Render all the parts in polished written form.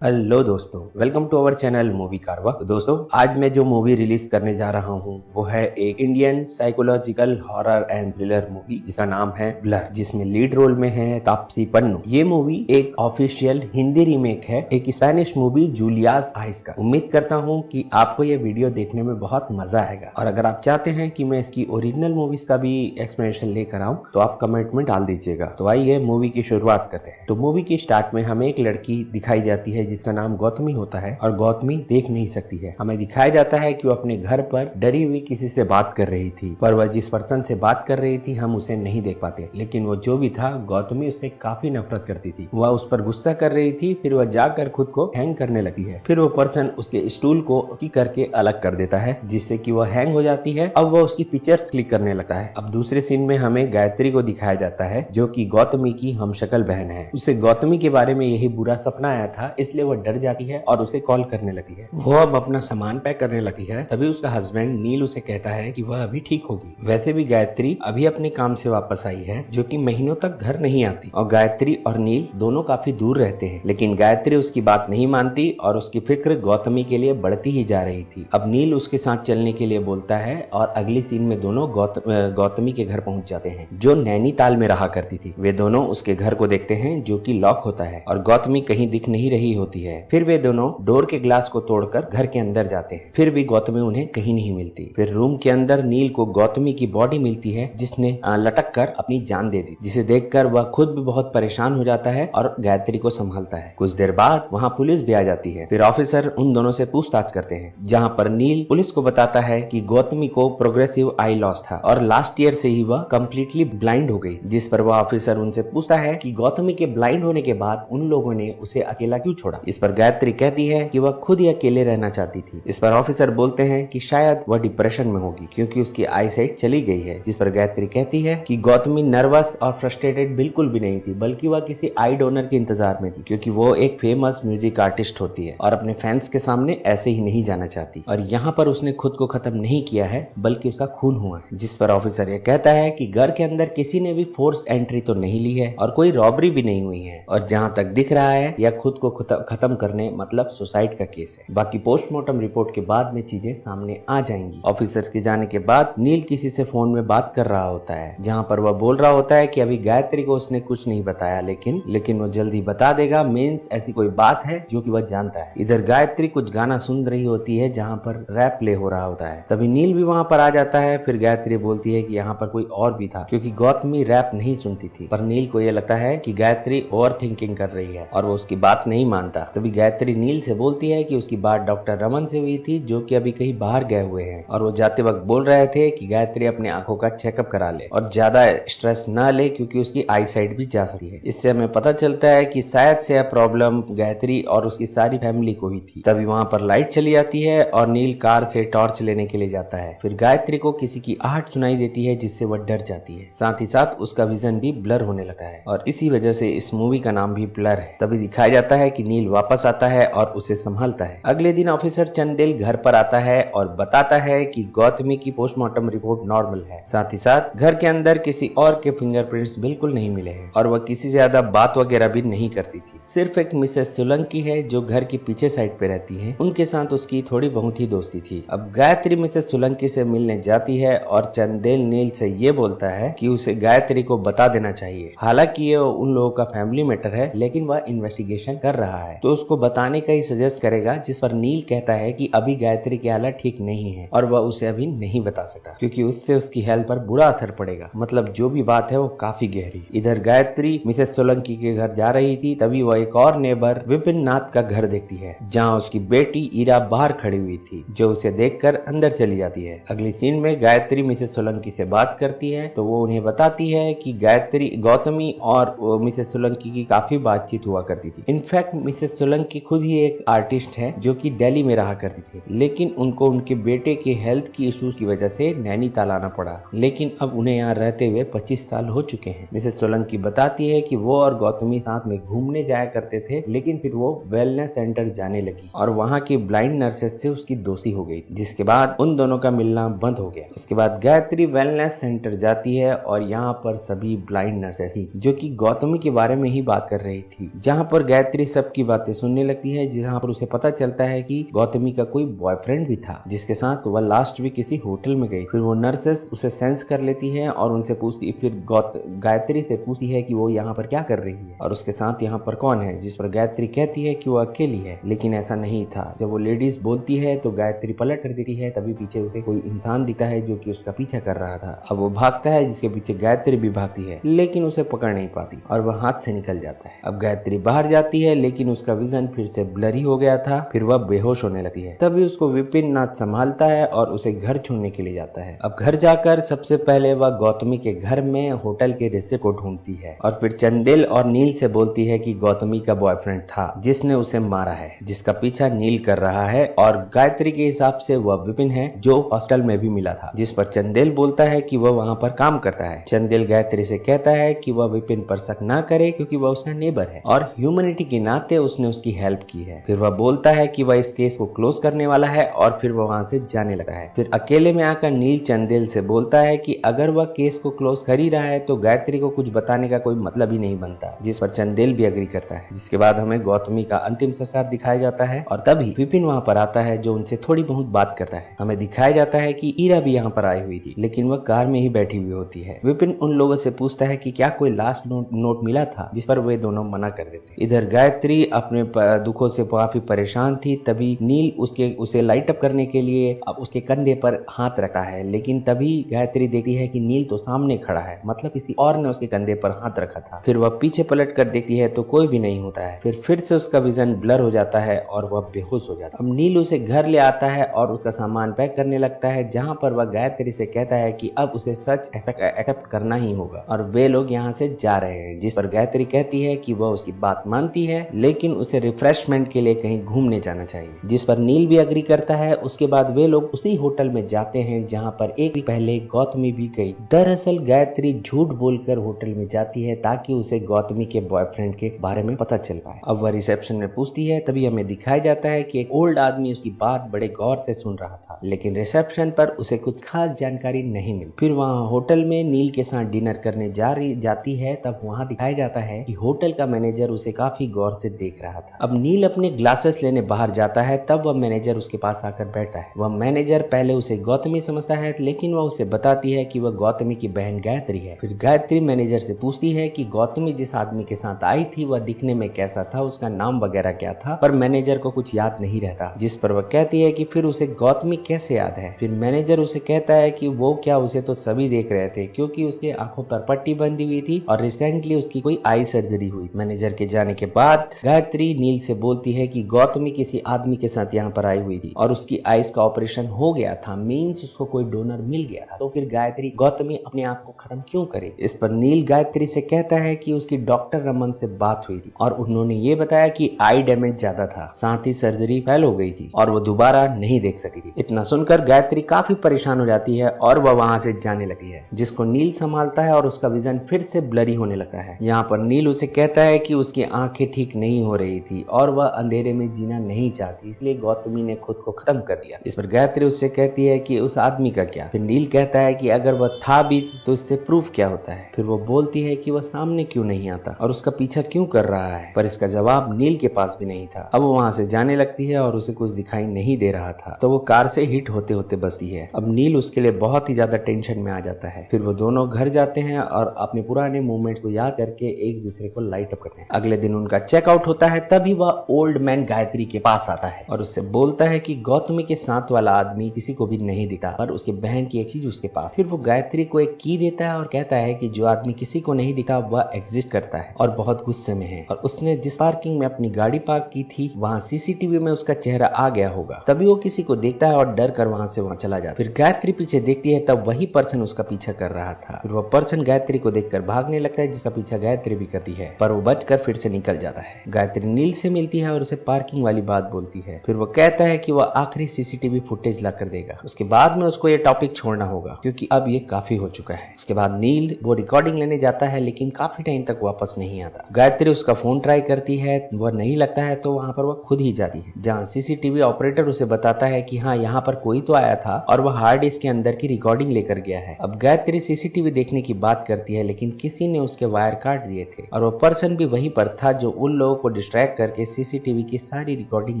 Hello दोस्तों, welcome to our channel movie कारवा। तो दोस्तों, आज मैं जो मूवी रिलीज करने जा रहा हूँ वो है एक Indian psychological horror and thriller movie जिसका नाम है ब्लर, जिसमें लीड रोल में है तापसी पन्नू। ये मूवी एक ऑफिशियल हिंदी रीमेक है एक स्पेनिश मूवी जूलियास आइस का। उम्मीद करता हूँ कि आपको ये वीडियो देखने में बहुत मजा आएगा, और अगर आप चाहते हैं कि मैं इसकी ओरिजिनल मूवीज का भी एक्सप्लेनेशन लेकर आऊँ तो आप कमेंट में डाल दीजिएगा। तो आइए मूवी की शुरुआत करते हैं। तो मूवी की स्टार्ट में हमें एक लड़की दिखाई जाती है जिसका नाम गौतमी होता है, और गौतमी देख नहीं सकती है। हमें दिखाया जाता है कि वो अपने घर पर डरी हुई किसी से बात कर रही थी, पर वह जिस पर्सन से बात कर रही थी हम उसे नहीं देख पाते, लेकिन वो जो भी था गौतमी उससे काफी नफरत करती थी। वह उस पर गुस्सा कर रही थी, फिर वह जाकर खुद को हैंग करने लगी है। फिर वो पर्सन उसके स्टूल को की करके अलग कर देता है, जिससे कि वह हैंग हो जाती है। अब वह उसकी पिक्चर्स क्लिक करने लगता है। अब दूसरे सीन में हमें गायत्री को दिखाया जाता है, जो कि गौतमी की हमशक्ल बहन है। उसे गौतमी के बारे में यही बुरा सपना आया था, इसलिए वह डर जाती है और उसे कॉल करने लगी है। वो अब अपना सामान पैक करने लगी है। तभी उसका हस्बैंड नील उसे कहता है कि वह अभी ठीक होगी। वैसे भी गायत्री अभी अपने काम से वापस आई है, जो कि महीनों तक घर नहीं आती, और गायत्री और नील दोनों काफी दूर रहते हैं। लेकिन गायत्री उसकी बात नहीं मानती और उसकी फिक्र गौतमी के लिए बढ़ती ही जा रही थी। अब नील उसके साथ चलने के लिए बोलता है, और अगली सीन में दोनों गौतमी के घर पहुंच जाते हैं, जो नैनीताल में रहा करती थी। वे दोनों उसके घर को देखते हैं, जो कि लॉक होता है, और गौतमी कहीं दिख नहीं रही होती है। फिर वे दोनों डोर के ग्लास को तोड़कर घर के अंदर जाते हैं। फिर भी गौतमी उन्हें कहीं नहीं मिलती। फिर रूम के अंदर नील को गौतमी की बॉडी मिलती है, जिसने लटक कर अपनी जान दे दी, जिसे देखकर वह खुद भी बहुत परेशान हो जाता है और गायत्री को संभालता है। कुछ देर बाद वहाँ पुलिस भी आ जाती है। फिर ऑफिसर उन दोनों से पूछताछ करते हैं, जहाँ पर नील पुलिस को बताता है कि गौतमी को प्रोग्रेसिव आई लॉस था और लास्ट ईयर से ही वह कम्प्लीटली ब्लाइंड हो गई। जिस पर वह ऑफिसर उनसे पूछता है कि गौतमी के ब्लाइंड होने के बाद उन लोगों ने उसे अकेला क्यों छोड़ा। इस पर गायत्री कहती है कि वह खुद ही अकेले रहना चाहती थी। इस पर ऑफिसर बोलते हैं कि शायद वह डिप्रेशन में होगी, क्योंकि उसकी आई साइट चली गई है। जिस पर गायत्री कहती है कि गौतमी नर्वस और फ्रस्ट्रेटेड बिल्कुल भी नहीं थी, बल्कि वह किसी आई डोनर के इंतजार में थी, क्योंकि वो एक फेमस म्यूजिक आर्टिस्ट होती है और अपने फैंस के सामने ऐसे ही नहीं जाना चाहती। और यहाँ पर उसने खुद को खत्म नहीं किया है, बल्कि उसका खून हुआ है। जिस पर ऑफिसर ये कहता है कि घर के अंदर किसी ने भी फोर्स एंट्री तो नहीं ली है और कोई रॉबरी भी नहीं हुई है, और जहाँ तक दिख रहा है यह खुद को खत्म करने मतलब सुसाइड का केस है। बाकी पोस्टमार्टम रिपोर्ट के बाद में चीजें सामने आ जाएंगी। ऑफिसर्स के जाने के बाद नील किसी से फोन में बात कर रहा होता है, जहां पर वह बोल रहा होता है कि अभी गायत्री को उसने कुछ नहीं बताया, लेकिन वो जल्दी बता देगा। मींस ऐसी कोई बात है जो कि वह जानता है। इधर गायत्री कुछ गाना सुन रही होती है, जहां पर रैप प्ले हो रहा होता है। तभी नील भी वहां पर आ जाता है। फिर गायत्री बोलती है कि यहाँ पर कोई और भी था, क्योंकि गौतमी रैप नहीं सुनती थी। पर नील को यह लगता है कि गायत्री ओवर थिंकिंग कर रही है और वो उसकी बात नहीं मानता। तभी गायत्री नील से बोलती है कि उसकी बात डॉक्टर रमन से हुई थी, जो कि अभी कहीं बाहर गए हुए हैं, और वो जाते वक्त बोल रहे थे कि गायत्री अपने आंखों का चेकअप करा ले और ज्यादा स्ट्रेस न ले, क्योंकि उसकी आई साइट भी जा सकती है। इससे हमें पता चलता है कि शायद से यह प्रॉब्लम गायत्री और उसकी सारी फैमिली को ही थी। तभी वहां पर लाइट चली जाती है और नील कार से टॉर्च लेने के लिए जाता है। फिर गायत्री को किसी की आहट सुनाई देती है, जिससे वह डर जाती है। साथ ही साथ उसका विजन भी ब्लर होने लगता है, और इसी वजह से इस मूवी का नाम भी ब्लर है। तभी दिखाया जाता है कि नील वापस आता है और उसे संभालता है। अगले दिन ऑफिसर चंदेल घर पर आता है और बताता है कि गौतमी की पोस्टमार्टम रिपोर्ट नॉर्मल है। साथ ही साथ घर के अंदर किसी और के फिंगरप्रिंट्स बिल्कुल नहीं मिले हैं, और वह किसी से ज्यादा बात वगैरह भी नहीं करती थी। सिर्फ एक मिसेस सोलंकी है जो घर की पीछे साइड पे रहती है, उनके साथ उसकी थोड़ी बहुत ही दोस्ती थी। अब गायत्री मिसेस सोलंकी से मिलने जाती है और चंदेल नील से ये बोलता है कि उसे गायत्री को बता देना चाहिए। हालांकि ये उन लोगों का फैमिली मैटर है, लेकिन वह इन्वेस्टिगेशन कर रहा है, तो उसको बताने का ही सजेस्ट करेगा। जिस पर नील कहता है कि अभी गायत्री की हालत ठीक नहीं है और वह उसे अभी नहीं बता सकता, क्योंकि उससे उसकी हेल्थ पर बुरा असर पड़ेगा। मतलब जो भी बात है वो काफी गहरी। इधर गायत्री मिसेस सोलंकी के घर जा रही थी, तभी वह एक और नेबर विपिन नाथ का घर देखती है, जहाँ उसकी बेटी ईरा बाहर खड़ी हुई थी, जो उसे देखकर अंदर चली जाती है। अगली सीन में गायत्री मिसेस सोलंकी से बात करती है, तो वो उन्हें बताती है कि गायत्री गौतमी और मिसेस सोलंकी की काफी बातचीत हुआ करती थी। इनफैक्ट मिसेस सोलंकी खुद ही एक आर्टिस्ट है, जो कि दिल्ली में रहा करती थी, लेकिन उनको उनके बेटे के हेल्थ की इश्यूज की वजह से नैनीताल आना पड़ा। लेकिन अब उन्हें यहाँ रहते हुए 25 साल हो चुके हैं। मिसेस सोलंकी बताती है कि वो और गौतमी साथ में घूमने जाया करते थे, लेकिन फिर वो वेलनेस सेंटर जाने लगी और वहाँ की ब्लाइंड नर्सेस से उसकी दोस्ती हो गई, जिसके बाद उन दोनों का मिलना बंद हो गया। उसके बाद गायत्री वेलनेस सेंटर जाती है और यहाँ पर सभी ब्लाइंड नर्सेस थी, जो कि गौतमी के बारे में ही बात कर रही थी। जहाँ पर गायत्री सबकी बातें सुनने लगती है, जहाँ पर उसे पता चलता है कि गौतमी का कोई बॉयफ्रेंड भी था जिसके साथ वह लास्ट वीक किसी होटल में गई। फिर वो नर्सेस उसे सेंस कर लेती है और उनसे पूछती, फिर गायत्री से पूछती है कि वो यहाँ पर क्या कर रही है और उसके साथ यहाँ पर कौन है, जिस पर गायत्री कहती है कि वो अकेली है, लेकिन ऐसा नहीं था। जब वो लेडीज बोलती है तो गायत्री पलट कर देती है, तभी पीछे उसे कोई इंसान दिखता है जो कि उसका पीछा कर रहा था। अब वो भागता है, जिसके पीछे गायत्री भी भागती है, लेकिन उसे पकड़ नहीं पाती और वह हाथ से निकल जाता है। अब गायत्री बाहर जाती है, लेकिन उसका विजन फिर से ब्लरी हो गया था। फिर वह बेहोश होने लगती है। तभी उसको विपिन नाथ संभालता है और उसे घर छोड़ने के लिए जाता है। अब घर जाकर सबसे पहले वह गौतमी के घर में होटल के रिसेप्शन को ढूंढती है और फिर चंदेल और नील से बोलती है कि गौतमी का बॉयफ्रेंड था जिसने उसे मारा है, जिसका पीछा नील कर रहा है और गायत्री के हिसाब से वह विपिन है जो हॉस्टल में भी मिला था, जिस पर चंदेल बोलता है कि वह वहाँ पर काम करता है। चंदेल गायत्री से कहता है कि वह विपिन पर शक ना करे क्योंकि वह उसका नेबर है और ह्यूमैनिटी के नाते उसने उसकी हेल्प की है। फिर वह बोलता है कि वह इस केस को क्लोज करने वाला है और फिर वह वहाँ से जाने लगा है। फिर अकेले में आकर नील चंदेल से बोलता है कि अगर वह केस को क्लोज कर ही रहा है तो गायत्री को कुछ बताने का कोई मतलब ही नहीं बनता, जिस पर चंदेल भी एग्री करता है। जिसके बाद हमें गौतमी का अंतिम संस्कार दिखाया जाता है और तभी विपिन वहाँ पर आता है जो उनसे थोड़ी बहुत बात करता है। हमें दिखाया जाता है कि ईरा भी यहाँ पर आई हुई थी, लेकिन वह कार में ही बैठी हुई होती है। विपिन उन लोगों से पूछता है कि क्या कोई लास्ट नोट मिला था, जिस पर वे दोनों मना कर देते। इधर गायत्री अपने दुखों से काफी परेशान थी। तभी नील उसे लाइट अप करने के लिए अब उसके कंधे पर हाथ रखता है, लेकिन तभी गायत्री देखती है कि नील तो सामने खड़ा है, मतलब किसी और ने उसके कंधे पर हाथ रखा था। फिर वह पीछे पलट कर देखती है तो कोई भी नहीं होता है। फिर से उसका विजन ब्लर हो जाता है और वह बेहोश हो जाता है। अब नील उसे घर ले आता है और उसका सामान पैक करने लगता है, जहां पर वह गायत्री से कहता है कि अब उसे सच एक्सेप्ट करना ही होगा और वे लोग यहाँ से जा रहे हैं। जिस पर गायत्री कहती है कि वह उसकी बात मानती है, लेकिन उसे रिफ्रेशमेंट के लिए कहीं घूमने जाना चाहिए, जिस पर नील भी एग्री करता है। उसके बाद वे लोग उसी होटल में जाते हैं जहाँ पर एक दिन पहले गौतमी भी गई। दरअसल गायत्री झूठ बोलकर होटल में जाती है ताकि उसे गौतमी के बॉयफ्रेंड के बारे में पता चल पाए। अब वह रिसेप्शन में पूछती है, तभी हमें दिखाया जाता है कि एक ओल्ड आदमी उसकी बात बड़े गौर से सुन रहा था, लेकिन रिसेप्शन पर उसे कुछ खास जानकारी नहीं मिली। फिर वहाँ होटल में नील के साथ डिनर करने जाती है, तब वहाँ दिखाया जाता है कि होटल का मैनेजर उसे काफी गौर से देख रहा था। अब नील अपने ग्लासेस लेने बाहर जाता है, तब वह मैनेजर उसके पास आकर बैठा है। वह मैनेजर पहले उसे गौतमी समझता है, लेकिन वह उसे बताती है कि वह गौतमी की बहन गायत्री है। फिर गायत्री मैनेजर से पूछती है कि गौतमी जिस आदमी के साथ आई थी वह दिखने में कैसा था, उसका नाम वगैरह क्या था, पर मैनेजर को कुछ याद नहीं रहता। जिस पर वह कहती है कि फिर उसे गौतमी कैसे याद है। फिर मैनेजर उसे कहता है कि वो क्या, उसे तो सभी देख रहे थे क्योंकि उसके आंखों पर पट्टी बंधी हुई थी और रिसेंटली उसकी कोई आई सर्जरी हुई। मैनेजर के जाने के बाद गायत्री नील से बोलती है कि गौतमी किसी आदमी के साथ यहाँ पर आई हुई थी और उसकी आइस का ऑपरेशन हो गया था, मीन्स उसको कोई डोनर मिल गया था। तो फिर गायत्री गौतमी अपने आप को खत्म क्यों करे। इस पर नील गायत्री से कहता है कि उसकी डॉक्टर रमन से बात हुई थी और उन्होंने ये बताया कि आई डैमेज ज्यादा था, साथ ही सर्जरी फेल हो गई थी और वो दोबारा नहीं देख सकी थी। इतना सुनकर गायत्री काफी परेशान हो जाती है और वह वहाँ से जाने लगती है, जिसको नील संभालता है और उसका विजन फिर से ब्लरी होने लगता है। यहाँ पर नील उसे कहता है कि उसकी आंखें ठीक नहीं हो रही थी और वह अंधेरे में जीना नहीं चाहती, इसलिए गौतमी ने खुद को खत्म कर दिया। इस पर गायत्री उससे कहती है कि उस आदमी का क्या। फिर नील कहता है कि अगर वह था भी तो इससे प्रूफ क्या होता है। फिर वो बोलती है कि वह सामने क्यों नहीं आता और उसका पीछा क्यों कर रहा है, पर इसका जवाब नील के पास भी नहीं था। अब वो वहाँ से जाने लगती है और उसे कुछ दिखाई नहीं दे रहा था, तो वो कार से हिट होते होते बचती है। अब नील उसके लिए बहुत ही ज्यादा टेंशन में आ जाता है। फिर वो दोनों घर जाते हैं और अपने पुराने मूवमेंट्स को याद करके एक दूसरे को लाइट अप करते हैं। अगले दिन उनका चेकआउट होता है, तभी वह ओल्ड मैन गायत्री के पास आता है और उससे बोलता है कि गौतमी के साथ वाला आदमी किसी को भी नहीं दिखा, पर उसके बहन की एक चीज उसके पास। फिर वो गायत्री को एक की देता है और कहता है कि जो आदमी किसी को नहीं दिखा वह एग्जिस्ट करता है और बहुत गुस्से में है और उसने जिस पार्किंग में अपनी गाड़ी पार्क की थी वहाँ सीसीटीवी में उसका चेहरा आ गया होगा। तभी वो किसी को देखता है और डर कर वहाँ से वहाँ चला जाता है। फिर गायत्री पीछे देखती है, तब वही पर्सन उसका पीछा कर रहा था। फिर वह पर्सन गायत्री को देखकर भागने लगता है, जिसका पीछा गायत्री भी करती है, पर वो बचकर फिर से निकल जाता है। गायत्री नील से मिलती है और उसे पार्किंग वाली बात बोलती है। फिर वो कहता है कि वह आखिरी सीसीटीवी फुटेज ला कर देगा, उसके बाद में उसको ये टॉपिक छोड़ना होगा क्योंकि अब ये काफी हो चुका है। इसके बाद नील वो रिकॉर्डिंग लेने जाता है, लेकिन काफी टाइम तक वापस नहीं आता। गायत्री उसका फोन ट्राई करती है, वह नहीं लगता है, तो वहाँ पर वह खुद ही जाती है, जहाँ सीसीटीवी ऑपरेटर उसे बताता है कि हाँ यहाँ पर कोई तो आया था और वह हार्ड डिस्क के अंदर की रिकॉर्डिंग लेकर गया है। अब गायत्री सीसीटीवी देखने की बात करती है, लेकिन किसी ने उसके वायर काट दिए थे और वह पर्सन भी वहीं पर था जो उन लोगों को डिस्ट्रैक्ट करके सीसीटीवी की सारी रिकॉर्डिंग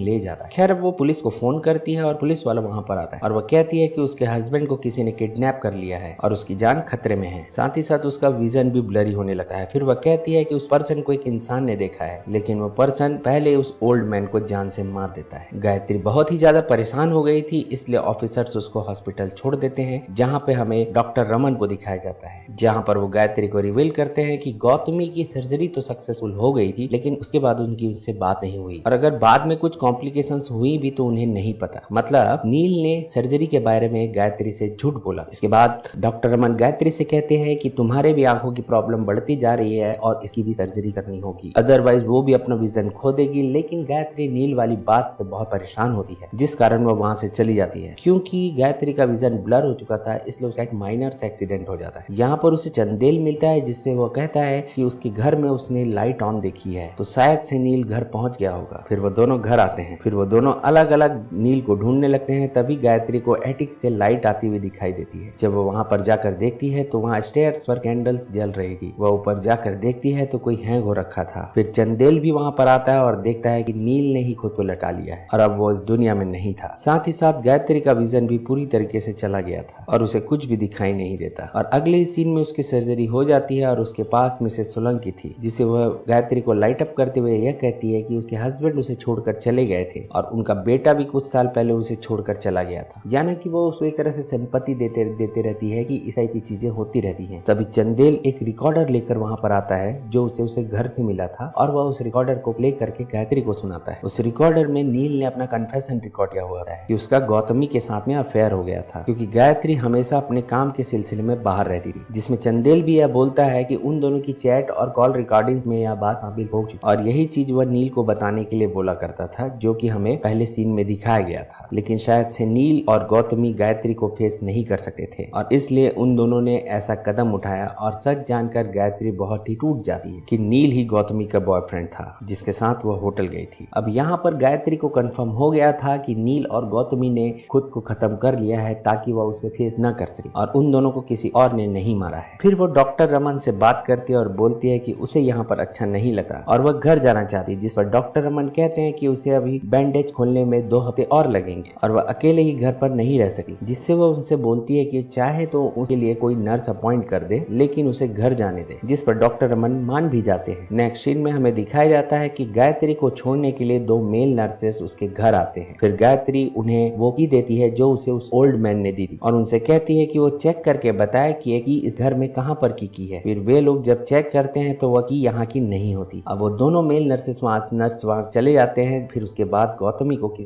ले जाता है। खैर वो पुलिस को फोन करती है और पुलिस वाला वहाँ पर आता है और वो कहती है कि उसके हस्बैंड को किसी ने किडनैप कर लिया है और उसकी जान खतरे में है। साथ ही साथ उसका विजन भी ब्लरी होने लगता है। फिर वह कहती है कि उस पर्सन को एक इंसान ने देखा है, लेकिन वो पर्सन पहले उस ओल्ड मैन को जान से मार देता है। गायत्री बहुत ही ज्यादा परेशान हो गई थी, इसलिए ऑफिसर्स उसको हॉस्पिटल छोड़ देते हैं, जहाँ पे हमें डॉक्टर रमन को दिखाया जाता है, जहाँ पर वो गायत्री को रिवील करते हैं कि गौतमी की सर्जरी तो सक्सेसफुल हो गई थी, लेकिन उसके बाद उनकी उससे बात नहीं हुई और अगर बाद में कुछ कॉम्प्लिकेशंस हुई भी तो उन्हें नहीं पता। मतलब नील ने सर्जरी के बारे में गायत्री से झूठ बोला। इसके बाद डॉक्टर रमन गायत्री से कहते हैं कि तुम्हारे भी आंखों की प्रॉब्लम बढ़ती जा रही है और इसकी भी सर्जरी करनी होगी, अदरवाइज वो भी अपना विजन खो देगी। लेकिन गायत्री नील वाली बात से बहुत परेशान होती है, जिस कारण वो वहां से चली जाती है। क्योंकि गायत्री का विजन ब्लर हो चुका था, इसलिए उसका एक माइनर एक्सीडेंट हो जाता है। यहाँ पर उसे चंदेल मिलता है, जिससे वो कहता है कि उसके घर में उसने लाइट ऑन देखी है, तो शायद से नील घर पहुंच गया होगा। फिर वो दोनों घर आते हैं, फिर वो दोनों अलग अलग नील को ढूंढने लगते हैं। तभी गायत्री को एटिक से लाइट आती हुई दिखाई देती है। जब वो वहां पर जाकर देखती है तो वहां स्टेयर्स पर कैंडल्स जल रही थी। वह ऊपर जाकर देखती है तो कोई हैंग हो रखा था। फिर चंदेल भी वहां पर आता है और देखता है कि नील ने ही खुद को लटा लिया है और अब वो इस दुनिया में नहीं था। साथ ही साथ गायत्री का विजन भी पूरी तरीके से चला गया था और उसे कुछ भी दिखाई नहीं देता। और अगले सीन में उसकी सर्जरी हो जाती है और उसके पास मिसेस सोलंकी थी, जिसे वह गायत्री को लाइट अप करते हुए यह कहती है कि उसके हस्बैंड उसे छोड़कर चले गए थे और उनका बेटा भी कुछ साल पहले उसे छोड़कर चला गया था। यानी कि वो उसको एक तरह से सिंपैथी देते रहती है कि इस टाइप की चीजें होती रहती हैं। तभी चंदेल एक रिकॉर्डर लेकर वहां पर आता है जो उसे घर से मिला था और वह उस रिकॉर्डर को प्ले करके गायत्री को सुनाता है। उस रिकॉर्डर में नील ने अपना कन्फेशन रिकॉर्ड किया हुआ है कि उसका गौतमी के साथ में अफेयर हो गया था, क्योंकि गायत्री हमेशा अपने काम के सिलसिले में बाहर रहती थी। जिसमें चंदेल भी यह बोलता है कि उन दोनों की चैट और कॉल रिकॉर्डिंग्स में यह बात शामिल हो चुकी और यही चीज वह नील को बताने के लिए बोला करता था, जो कि हमें पहले सीन में दिखाया गया था। लेकिन शायद से नील और गौतमी गायत्री को फेस नहीं कर सकते थे और इसलिए उन दोनों ने ऐसा कदम उठाया और सच जानकर गायत्री बहुत ही टूट जाती है कि नील ही गौतमी का बॉयफ्रेंड था जिसके साथ वह होटल गई थी। अब यहाँ पर गायत्री को कंफर्म हो गया था कि नील और गौतमी ने खुद को खत्म कर लिया है ताकि वह उसे फेस न कर सके और उन दोनों को किसी और ने नहीं मारा है। फिर वो डॉक्टर रमन से बात करती है और बोलती है कि उसे यहाँ पर अच्छा नहीं लगा और वह घर जाना चाहती है, जिस पर डॉक्टर रमन कहते हैं कि उसे अभी बैंडेज खोलने में 2 हफ्ते और लगेंगे और वह अकेले ही घर पर नहीं रह सकी। जिससे वह उनसे बोलती है कि चाहे तो उसके लिए कोई नर्स अपॉइंट कर दे, लेकिन उसे घर जाने दे, जिस पर डॉक्टर रमन मान भी जाते हैं। नेक्स्ट सीन में हमें दिखाया जाता है कि गायत्री को छोड़ने के लिए 2 मेल नर्सेस उसके घर आते हैं। फिर गायत्री उन्हें वो की देती है जो उसे उस ओल्ड मैन ने दी थी और उनसे कहती है कि वो चेक करके बताए कि इस घर में कहाँ पर की है। फिर वे लोग जब चेक करते हैं तो वह की यहाँ की नहीं होती। अब वो दोनों मेल नर्सेस वहाँ चले जाते हैं। फिर उसके बाद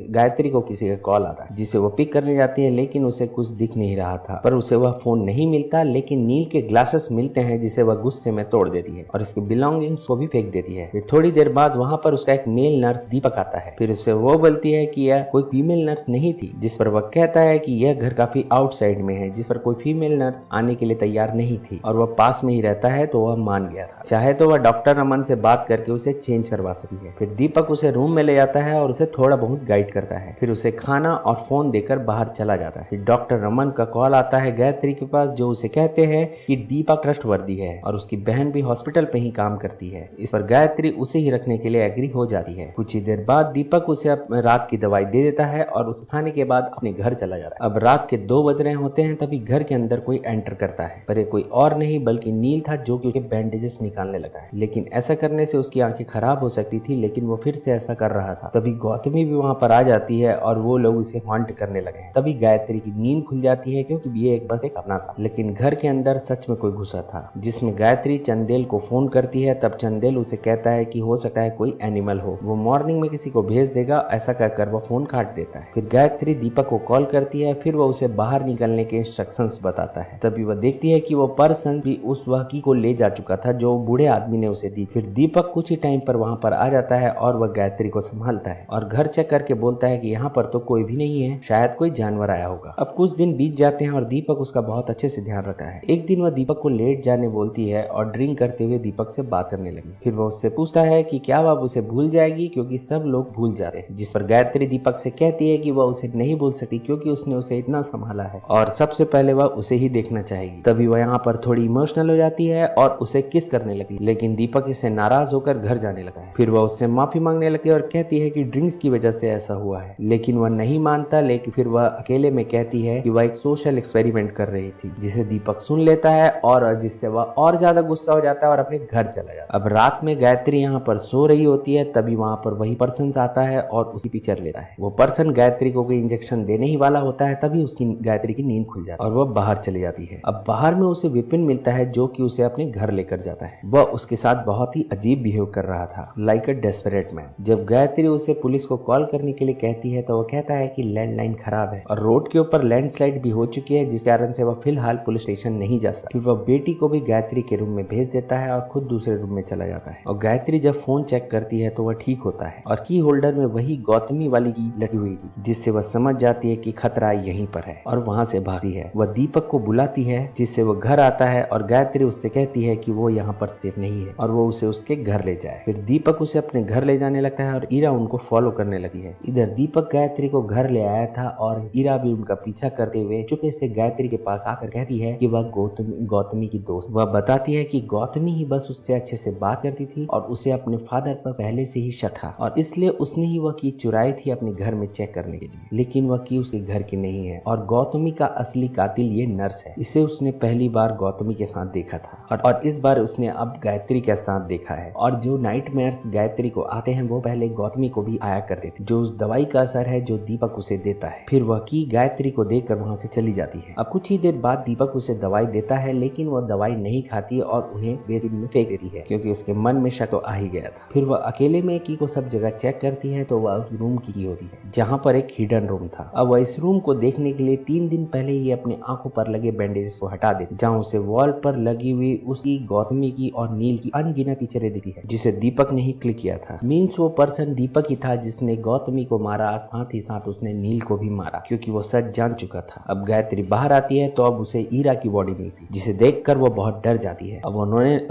गायत्री को किसी का कॉल आता है, जिसे वो पिक करने जाती है, लेकिन उसे कुछ दिख नहीं रहा था। पर उसे वह फोन नहीं मिलता, लेकिन नील के ग्लासेस मिलते हैं, जिसे वह गुस्से में तोड़ देती है और इसके बिलोंगिंग्स को भी फेंक देती है। फिर थोड़ी देर बाद वहाँ पर उसका एक मेल नर्स दीपक आता है। फिर उससे वो बोलती है कि यह कोई फीमेल नर्स नहीं थी, जिस पर वह कहता है कि यह घर काफी आउटसाइड में है, जिस पर कोई फीमेल नर्स आने के लिए तैयार नहीं थी और वह पास में ही रहता है, तो वह मान गया था। चाहे तो वह डॉक्टर रमन से बात करके उसे चेंज करवा सकती है। फिर दीपक उसे रूम में ले जाता है और उसे थोड़ा बहुत गाइड करता है। फिर उसे खाना और फोन देकर बाहर चला जाता है। फिर डॉक्टर रमन का कॉल आता है गायत्री के पास, जो उसे कहते हैं कि दीपक ट्रस्टवर्दी है और उसकी बहन भी हॉस्पिटल पे ही काम करती है। इस पर गायत्री उसे ही रखने के लिए एग्री हो जाती है। कुछ ही देर बाद दीपक उसे रात की दवाई दे देता है और उसे खाने के बाद अपने घर चला जाता है। अब रात के 2 बज रहे होते हैं, तभी घर के अंदर कोई एंटर करता है, पर कोई और नहीं बल्कि नील था, जो कि उसके बैंडेजेस निकालने लगा है। लेकिन ऐसा करने से उसकी आंखें खराब हो सकती थी, लेकिन वो फिर से ऐसा कर रहा था। तभी गौतमी भी वहां पर आ जाती है और वो लोग उसे हॉन्ट करने लगे हैं। तभी गायत्री की नींद खुल जाती है, क्योंकि ये बस एक सपना था। लेकिन घर के अंदर सच में कोई घुसा था, जिसमें गायत्री चंदेल को फोन करती है। तब चंदेल उसे कहता है कि हो सकता है कोई एनिमल हो, वो मॉर्निंग में किसी को भेज देगा। ऐसा कहकर वो फोन काट देता है। फिर गायत्री दीपक को कॉल करती है। फिर वो उसे बाहर निकलने के इंस्ट्रक्शंस बताता है। तभी वह देखती है कि वो पर्सन भी उस वही को ले जा चुका था जो बूढ़े आदमी ने उसे दी। फिर दीपक कुछ ही टाइम पर वहां पर आ जाता है और वह गायत्री को संभालता है और घर चेक करके बोलता है कि यहाँ पर तो कोई भी नहीं है, शायद कोई जानवर आया होगा। अब कुछ दिन बीत जाते हैं और दीपक उसका बहुत अच्छे से ध्यान रखता है। एक दिन वह दीपक को लेट जाने बोलती है और ड्रिंक करते हुए दीपक से बात करने लगी। फिर वह उससे पूछता है कि क्या वह उसे भूल जाएगी, क्योंकि सब लोग भूल जाते हैं। जिस पर गायत्री दीपक से कहती है कि वह उसे नहीं भूल सकती, क्योंकि उसने उसे इतना संभाला है और सबसे पहले वह उसे ही देखना चाहेगी। तभी वह यहाँ पर थोड़ी इमोशनल हो जाती है और उसे किस करने लगी, लेकिन दीपक इससे नाराज होकर घर जाने लगा। जाता है। फिर वह उससे माफी मांगने लगती है और कहती है कि ड्रिंक्स की वजह से ऐसा हुआ है, लेकिन वह नहीं मानता। लेकिन फिर वह अकेले में कहती है कि वह एक सोशल एक्सपेरिमेंट कर रही थी, जिसे दीपक सुन लेता है और जिससे वह और ज्यादा गुस्सा हो जाता है और अपने घर चला जाता है। अब रात में गायत्री यहाँ पर सो रही होती है, तभी वहाँ पर वही पर्सन आता है और उसी पिक्चर लेता है। वो पर्सन गायत्री को कोई इंजेक्शन देने ही वाला होता है, तभी उसकी गायत्री की नींद खुल जाती है और वह बाहर चली जाती है। अब बाहर में उसे विपिन मिलता है, जो कि उसे अपने घर लेकर जाता है। वह उसके साथ बहुत ही अजीब बिहेव कर रहा था, लाइक अ डेस्परेट मैन। जब गायत्री उसे पुलिस को कॉल करने के लिए कहती है तो वह कहता है कि लैंडलाइन खराब है और रोड के ऊपर लैंडस्लाइड भी हो चुकी है, जिस कारण से वह फिलहाल पुलिस स्टेशन नहीं जा सकता। फिर वह बेटी को भी गायत्री के रूम में भेज देता है और खुद दूसरे रूम में चला जाता है। और गायत्री जब फोन चेक करती है तो वह ठीक होता है और की होल्डर में वही गौतमी वाली की लगी हुई थी, जिससे वह समझ जाती है कि खतरा यहीं पर है और वहां से भागती है। वह दीपक को बुलाती है, जिससे वह घर आता है और गायत्री उससे कहती है कि वो यहाँ पर सेफ नहीं है और वो उसे उसके घर ले जाए। फिर दीपक उसे अपने घर ले जाने लगता है और ईरा उनको फॉलो करने लगी है। इधर दीपक गायत्री को घर ले आया था और ईरा भी उनका पीछा करते हुए चुपके से गायत्री के पास आकर कहती है कि वह गौतमी की दोस्त। वह बताती है कि गौतमी ही बस उससे अच्छे से बात करती थी और उसे अपने फादर पर पहले से ही शक था और इसलिए उसने ही वह की चुराई थी अपने घर में चेक करने के लिए, लेकिन वह की उसके घर की नहीं है और गौतमी का असली कातिल ये नर्स है। इसे उसने पहली बार गौतमी के साथ देखा था और इस बार उसने अब गायत्री के साथ देखा है। और जो नाइटमेयर्स गायत्री को आते हैं वो पहले गौतमी को भी आया करते थे, जो उस दवाई का असर है जो दीपक उसे देता है। फिर वह की गायत्री को देखकर वहां से चली जाती है। अब कुछ ही देर बाद दीपक उसे दवाई देता है, लेकिन वह दवाई नहीं खाती और उन्हें बेसिन में फेंक देती है, क्योंकि उसके मन में शक तो आ ही गया था। फिर वह अकेले में की को सब जगह चेक करती है तो वह उस रूम की होती है जहाँ पर एक हिडन रूम था। अब वह इस रूम को देखने के लिए 3 दिन पहले ही अपने आंखों पर लगे बैंडेजेस को हटा देती, जहाँ उसे वॉल पर लगी हुई उसकी, गौतमी की और नील की अनगिनत पिक्चरें दिखती है, जिसे दीपक ने ही क्लिक किया था। मीन्स वो पर्सन दीपक ही था जिसने गौतमी को मारा, साथ ही साथ उसने नील को भी मारा, क्योंकि वो सच जान चुका था। अब गायत्री बाहर आती है तो अब उसे ईरा की बॉडी मिलती, जिसे देखकर वो बहुत डर जाती है। अब वो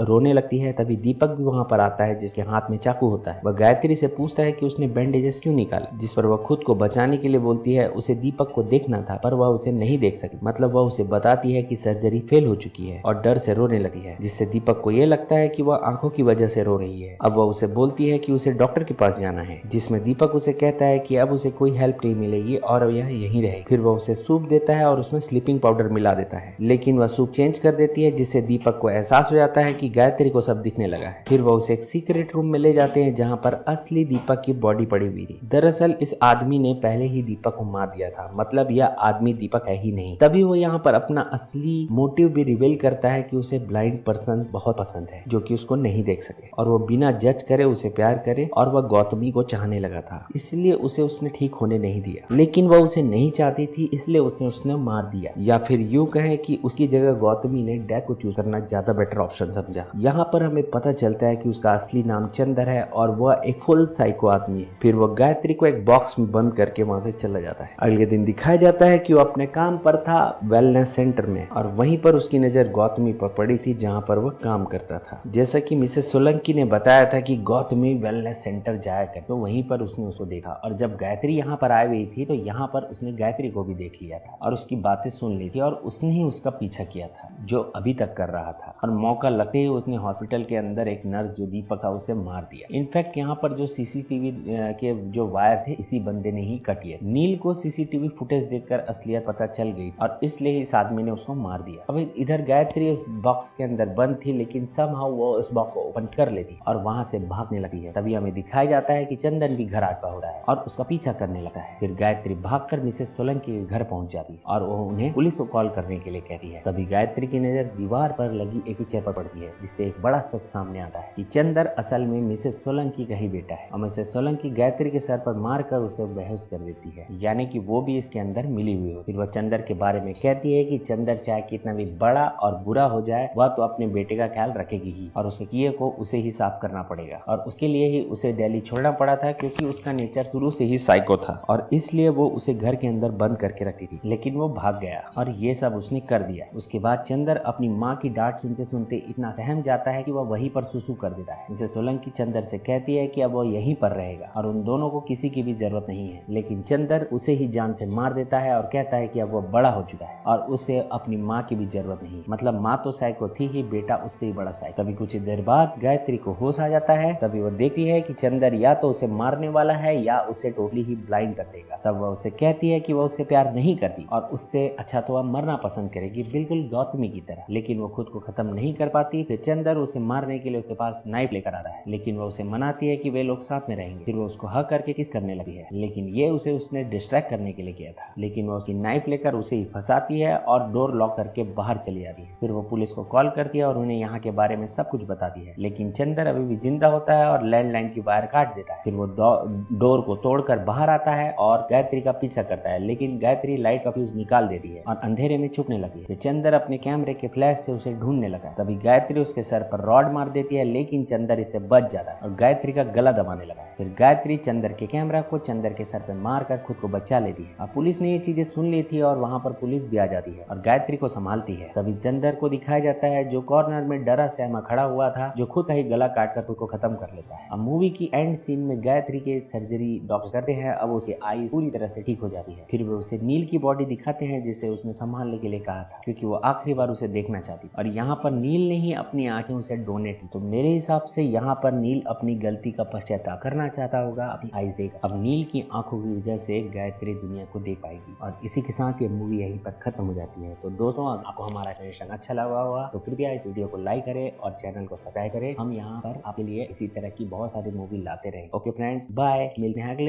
रोने लगती है, तभी दीपक भी वहाँ पर आता है, जिसके हाथ में चाकू होता है। वह गायत्री से पूछता है कि उसने बैंडेजेस क्यों निकाले, जिस पर वह खुद को बचाने के लिए बोलती है उसे दीपक को देखना था पर वह उसे नहीं देख सकी। मतलब वह उसे बताती है कि सर्जरी फेल हो चुकी है और डर से रोने लगी है, जिससे दीपक को यह लगता है कि वह आंखों की वजह से रो रही है। अब वह उसे बोलती है कि उसे डॉक्टर के पास जाना है, जिसमें दीपक उसे कहता है कि अब उसे कोई हेल्प नहीं मिलेगी और यह यहीं रहेगी। फिर वह उसे सूप देता है और उसमें स्लीपिंग पाउडर मिला देता है, लेकिन वह सूप चेंज कर देती है, जिससे दीपक को एहसास हो जाता है कि गायत्री को सब दिखने लगा है। फिर वह उसे एक सीक्रेट रूम में ले जाते हैं, जहाँ पर असली दीपक की बॉडी पड़ी हुई थी। दरअसल इस आदमी ने पहले ही दीपक को मार दिया था, मतलब यह आदमी दीपक है ही नहीं। तभी वो यहाँ पर अपना असली मोटिव भी रिवील करता है कि उसे ब्लाइंड पर्सन बहुत पसंद है, जो कि उसको नहीं देख सके, और वो बिना जज करे उसे प्यार करे और वह गौतमी को चाहने लगा था, इसलिए उसे उसने ठीक होने नहीं दिया। लेकिन वह उसे नहीं चाहती थी, इसलिए उसने मार दिया, या फिर यूं कहे कि उसकी जगह गौतमी ने डेथ को चूज करना ज्यादा बेटर ऑप्शन समझा। यहाँ पर हमें पता चलता है कि उसका असली नाम चंदर है और वह एक फुल साइको आदमी है। फिर वह गायत्री को एक बॉक्स में बंद करके वहां से चला जाता है। अगले दिन दिखाया जाता है कि वो अपने काम पर था वेलनेस सेंटर में, और वहीं पर उसकी नजर गौतमी पर पड़ी थी जहाँ पर वह काम करता था। जैसा कि मिसेस सोलंकी ने बताया था कि गौतमी वेलनेस सेंटर जाया कर, तो वहीं पर उसने उसको देखा, और जब गायत्री यहाँ पर आई हुई थी तो यहाँ पर उसने गायत्री को भी देख लिया था और उसकी बातें सुन ली थी, और उसने ही उसका पीछा किया था जो अभी तक कर रहा था, और मौका लगते ही उसने हॉस्पिटल के अंदर एक नर्स जो दीपक था उसे मार दिया। इनफैक्ट यहाँ पर जो सीसीटीवी के जो वायर थे इसी बंदे ने ही कटिए। नील को सीसीटीवी फुटेज देखकर असलियत पता चल गई और इसलिए इस आदमी ने उसको मार दिया। अब इधर गायत्री उस बॉक्स के अंदर बंद थी, लेकिन समहाउ वो उस बॉक्स को ओपन कर लेती और वहां से भागने लगती है। तभी हमें दिखाया जाता है कि चंदन भी घर आता हो रहा है और उसका पीछा करने लगता है। फिर गायत्री भागकर मिसेस सोलंकी के घर पहुंच जाती है और वो उन्हें पुलिस को कॉल करने के लिए कहती है। तभी गायत्री की नजर दीवार पर लगी एक पिक्चर पर पड़ती है, जिससे एक बड़ा सच सामने आता है कि चंदर असल में मिसेस सोलंकी का ही बेटा है, और मिसेस सोलंकी गायत्री के सर पर मारकर उसे बेहोश कर देती है, यानी कि वो भी इसके अंदर मिली हुई हो। फिर वह चंदर के बारे में कहती है कि चंदर चाहे कितना भी बड़ा और बुरा हो जाए, वह तो अपने बेटे का ख्याल रखेगी ही, और उसे किए को उसे ही साफ करना पड़ेगा, और उसके लिए ही उसे दिल्ली छोड़ना पड़ा था, क्योंकि उसका नेचर शुरू से ही साइको था और इसलिए वो उसे घर के अंदर बंद करके रखती थी। लेकिन वो भाग गया और ये सब उसने कर दिया। उसके बाद चंदर अपनी माँ की डांट सुनते सुनते इतना सहम जाता है कि वह वहीं पर सुसु कर देता है। मिसेस सोलंकी चंदर से कहती है कि अब वो यहीं पर रहेगा और उन दोनों को किसी की भी जरूरत नहीं है, लेकिन चंदर उसे ही जान से मार देता है और कहता है कि अब वो बड़ा हो चुका है और उसे अपनी माँ की भी जरूरत नहीं। मतलब माँ तो साइको थी ही, बेटा उससे ही बड़ा साइको। तभी कुछ देर बाद गायत्री को होश आ जाता है। तभी वो देखती है कि चंदर या तो उसे मारने वाला है या उसे टोटली ही ब्लाइंड कर देगा। तब वह उसे कहती है कि वह उससे प्यार नहीं करती और उससे अच्छा तो वह मरना पसंद करेगी, बिल्कुल गौतमी की तरह। लेकिन वो खुद को खत्म नहीं कर पाती। फिर चंदर उसे मारने के लिए उसके पास नाइफ लेकर आता है, लेकिन वो उसे मनाती है कि वे लोग साथ में रहेंगे। फिर वो उसको हक करके किस करने लगी है, लेकिन ये उसने डिस्ट्रैक्ट करने के लिए किया था। लेकिन वो उसकी नाइफ लेकर उसे ही फंसाती है और डोर लॉक करके बाहर चली जाती है। फिर वो पुलिस को कॉल करती है और उन्हें यहाँ के बारे में सब कुछ बताती है। लेकिन चंदर अभी भी जिंदा होता है और लैंडलाइन की वायर काट देता है। फिर वो डोर को तोड़कर बाहर आता है और गायत्री का पीछा करता है, लेकिन गायत्री लाइट का फ्यूज निकाल देती है और अंधेरे में छुपने लगी है। फिर चंदर अपने कैमरे के फ्लैश से उसे ढूंढने लगा। तभी गायत्री उसके सर पर रॉड मार देती है, लेकिन चंदर इससे बच जाता है और गायत्री का गला दबाने लगा है। फिर गायत्री चंदर के कैमरा को चंदर के सर पर मारकर खुद को बचा लेती है। अब पुलिस ने ये चीजें सुन ली थी और वहाँ पर पुलिस भी आ जाती है और गायत्री को संभालती है। तभी चंदर को दिखाया जाता है जो कॉर्नर में डरा सहमा खड़ा हुआ था, जो खुद का ही गला काटकर खुद को खत्म कर लेता है। अब मूवी की एंड सीन में गायत्री के सर्जरी डॉक्टर करते हैं। अब उसकी आई पूरी तरह से ठीक हो जाती है। फिर वो उसे नील की बॉडी दिखाते हैं जिसे उसने संभालने के लिए कहा था, क्योंकि वो आखिरी बार उसे देखना चाहती। और यहाँ पर नील ने ही अपनी आंखें उसे डोनेट की। तो मेरे हिसाब से यहाँ पर नील अपनी गलती का पश्चाताप करना चाहता होगा अपनी आईज देख। अब नील की आंखों की वजह से गायत्री दुनिया को देख पाएगी। और इसी के साथ ये मूवी यहीं पर खत्म हो जाती है। तो दोस्तों, आपको हमारा एक्सप्लेनेशन अच्छा लगा होगा तो कृपया इस वीडियो को लाइक करें और चैनल को सब्सक्राइब करें। हम यहाँ पर आपके लिए इसी तरह की बहुत सारी मूवी लाते रहे। ओके फ्रेंड्स, बाय, मिलते हैं अगले